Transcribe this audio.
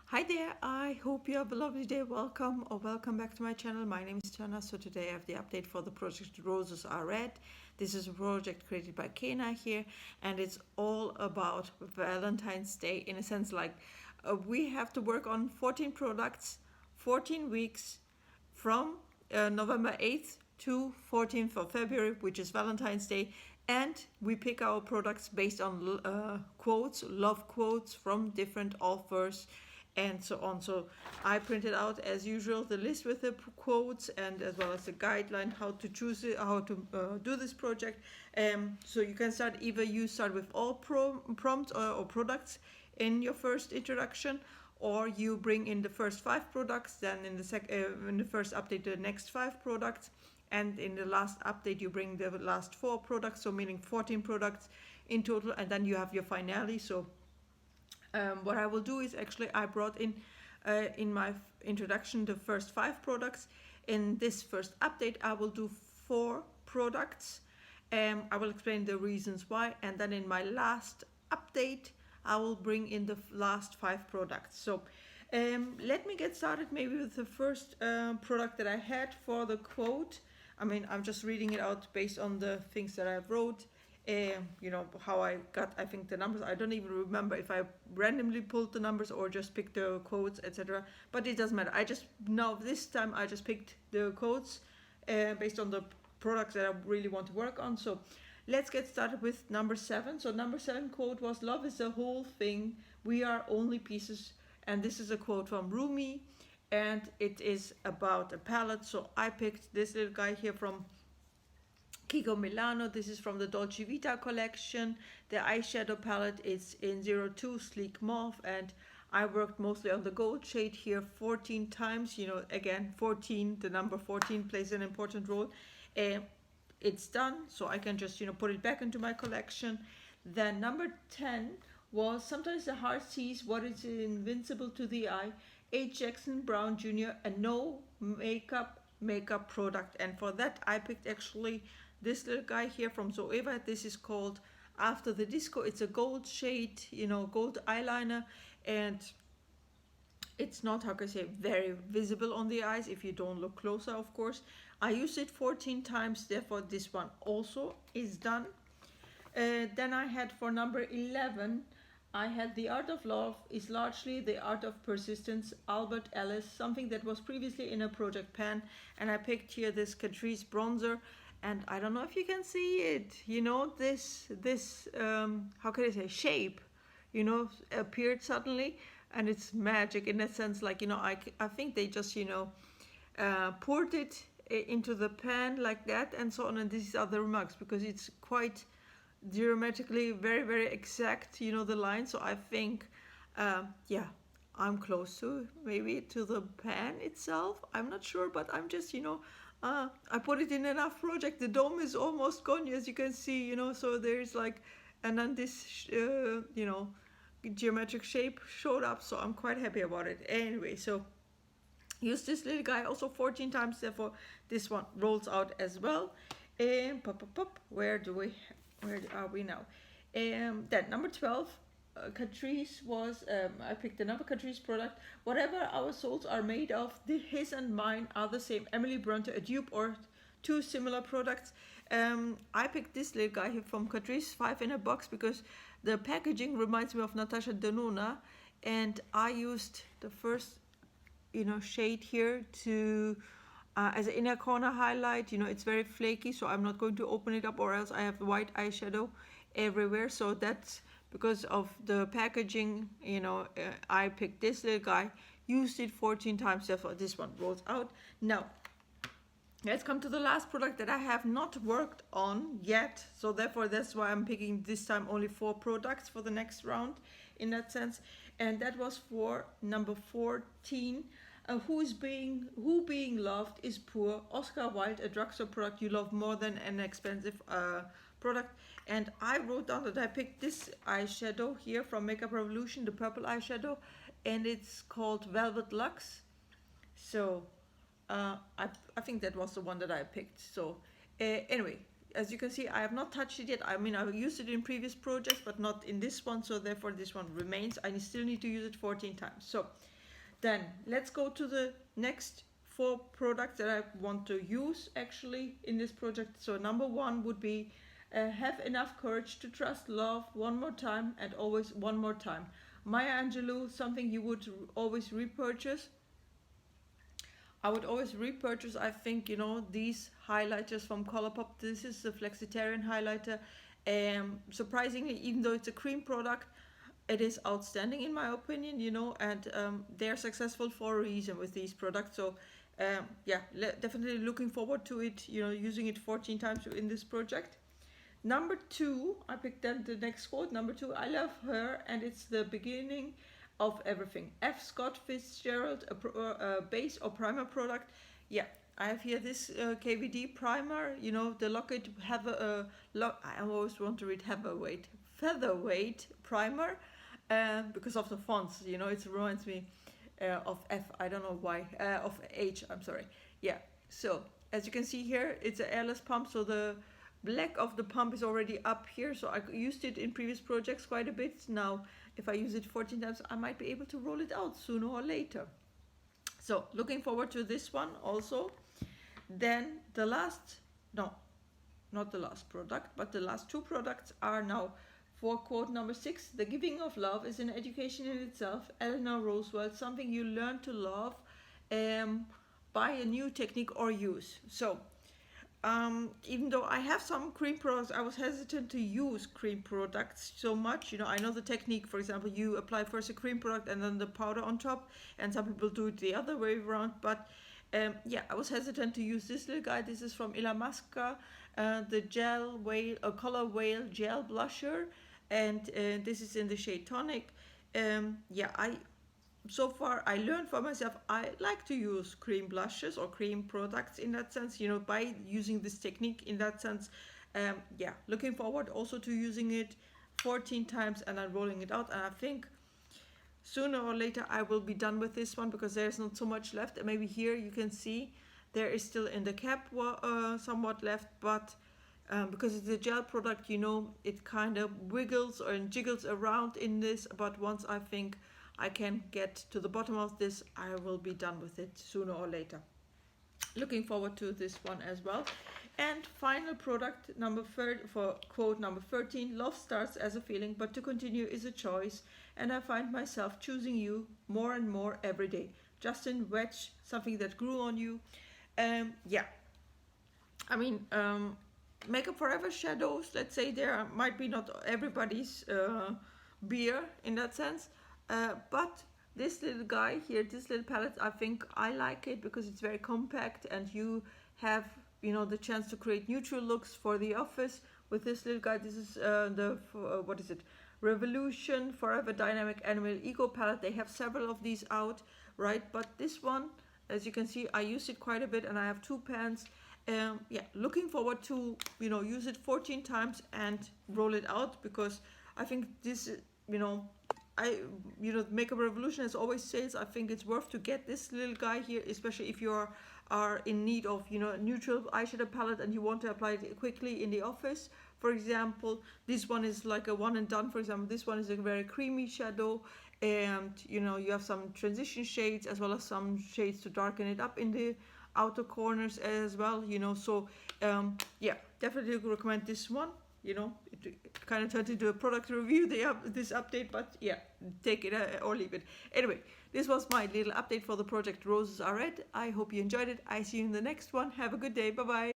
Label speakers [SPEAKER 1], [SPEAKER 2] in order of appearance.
[SPEAKER 1] Hi there, I hope you have a lovely day. Welcome or welcome back to my channel. My name is Chana. So today I have the update for the project Roses Are Red. This is a project created by Caena here, and it's all about Valentine's Day. In a sense, like we have to work on 14 products, 14 weeks from November 8th to 14th of February, which is Valentine's Day. And we pick our products based on quotes, love quotes from different authors, and so on. So I printed out, as usual, the list with the quotes and as well as the guideline how to choose it, how to do this project. So you can start, either you start with all prompts or products in your first introduction, or you bring in the first 5 products, then in the first update the next 5 products, and in the last update you bring the last 4 products, so meaning 14 products in total, and then you have your finale. So what I will do is, actually I brought in my introduction the first 5 products. In this first update I will do 4 products. I will explain the reasons why, and then in my last update I will bring in the last 5 products. So let me get started maybe with the first product that I had for the quote. I mean, I'm just reading it out based on the things that I wrote. You know how I got, I think, the numbers. I don't even remember if I randomly pulled the numbers or just picked the quotes, etc. But it doesn't matter. I just know this time I just picked the quotes based on the products that I really want to work on. So let's get started with number 7. So number 7 quote was, "Love is the whole thing. We are only pieces." And this is a quote from Rumi, and it is about a palette. So I picked this little guy here from Kiko Milano. This is from the Dolce Vita collection. The eyeshadow palette is in 02 Sleek Mauve, and I worked mostly on the gold shade here 14 times. You know, again, 14, the number 14 plays an important role. It's done, so I can just, put it back into my collection. Then number 10 was, "Sometimes the heart sees what is invincible to the eye." H. Jackson Brown Jr., a no makeup product. And for that I picked actually this little guy here from Zoeva. This is called After the Disco. It's a gold shade, gold eyeliner, and it's not, how can I say, very visible on the eyes if you don't look closer, of course. I used it 14 times, therefore this one also is done. Then I had, for number 11, I had "The Art of Love is largely the art of persistence," Albert Ellis, something that was previously in a project pan. And I picked here this Catrice bronzer, and I don't know if you can see it, this how can I say, shape, appeared suddenly, and it's magic in that sense. Like, I think they just, poured it into the pan like that and so on. And these are the remarks, because it's quite geometrically very, very exact, the line. So I think, yeah, I'm close to maybe to the pan itself. I'm not sure, but I'm just, I put it in enough project. The dome is almost gone, as you can see, so there's like, and then this, geometric shape showed up. So I'm quite happy about it. Anyway, so use this little guy also 14 times, therefore this one rolls out as well. And where are we now? Then number 12, Catrice was, I picked another Catrice product. "Whatever our souls are made of, his and mine are the same." Emily Bronte, a dupe or 2 similar products. I picked this little guy here from Catrice, 5 in a box, because the packaging reminds me of Natasha Denona, and I used the first, shade here to as an inner corner highlight. It's very flaky, so I'm not going to open it up, or else I have white eyeshadow everywhere. So that's because of the packaging. I picked this little guy, used it 14 times, therefore this one rolls out. Now let's come to the last product that I have not worked on yet, so therefore that's why I'm picking this time only 4 products for the next round, in that sense. And that was for number 14, "Who being loved is poor." Oscar Wilde, a drugstore product you love more than an expensive product. And I wrote down that I picked this eyeshadow here from Makeup Revolution, the purple eyeshadow, and it's called Velvet Luxe. So I think that was the one that I picked. So anyway, as you can see, I have not touched it yet. I mean, I've used it in previous projects, but not in this one, so therefore this one remains. I still need to use it 14 times. So Then let's go to the next 4 products that I want to use actually in this project. So number 1 would be have enough courage to trust love one more time and always one more time. Maya Angelou, something you would always repurchase. I would always repurchase, I think, these highlighters from Colourpop. This is the Flexitarian highlighter. Surprisingly, even though it's a cream product, it is outstanding in my opinion, and they're successful for a reason with these products. So yeah, definitely looking forward to it, using it 14 times in this project. Number 2, I picked then the next quote. Number 2, I love her, and it's the beginning of everything. F. Scott Fitzgerald, a base or primer product. Yeah, I have here this KVD primer, the Locket I always want to read featherweight primer, because of the fonts, it reminds me of F, I don't know why, of H, I'm sorry. Yeah, so as you can see here, it's an airless pump, so the black of the pump is already up here, so I used it in previous projects quite a bit. Now if I use it 14 times, I might be able to roll it out sooner or later. So looking forward to this one also. Then the last, no, not the last product, but the last 2 products are now for quote number 6. The giving of love is an education in itself. Eleanor Roosevelt, something you learn to love by a new technique or use. So even though I have some cream products, I was hesitant to use cream products so much. I know the technique. For example, you apply first a cream product and then the powder on top, and some people do it the other way around. But yeah, I was hesitant to use this little guy. This is from Ilamasca, the Gel Whale, Color Whale Gel Blusher, and this is in the shade Tonic. Yeah, so far I learned for myself I like to use cream blushes or cream products in that sense, by using this technique in that sense. Yeah, looking forward also to using it 14 times and then rolling it out, and I think sooner or later I will be done with this one because there's not so much left. And maybe here you can see there is still in the cap somewhat left, but because it's a gel product, it kind of wiggles or jiggles around in this, but once I think I can get to the bottom of this, I will be done with it sooner or later. Looking forward to this one as well. And final product number 3 for quote number 13. Love starts as a feeling, but to continue is a choice, and I find myself choosing you more and more every day. Justin Wedge, something that grew on you. Yeah, I mean, Makeup Forever shadows, let's say, there might be not everybody's beer in that sense. But this little guy here, this little palette, I think I like it because it's very compact, and you have, the chance to create neutral looks for the office with this little guy. This is what is it? Revolution Forever Dynamic Animal Eco palette. They have several of these out, right? But this one, as you can see, I use it quite a bit, and I have 2 pans. Yeah, looking forward to, use it 14 times and roll it out, because I think this, Makeup Revolution as always says, I think it's worth to get this little guy here, especially if you are in need of, a neutral eyeshadow palette and you want to apply it quickly in the office. For example, this one is like a one and done. For example, this one is a very creamy shadow, and you have some transition shades as well as some shades to darken it up in the outer corners as well, so yeah, definitely recommend this one. It kind of turned into a product review, this update, but yeah, take it or leave it. Anyway, this was my little update for the project Roses Are Red. I hope you enjoyed it. I see you in the next one. Have a good day. Bye bye.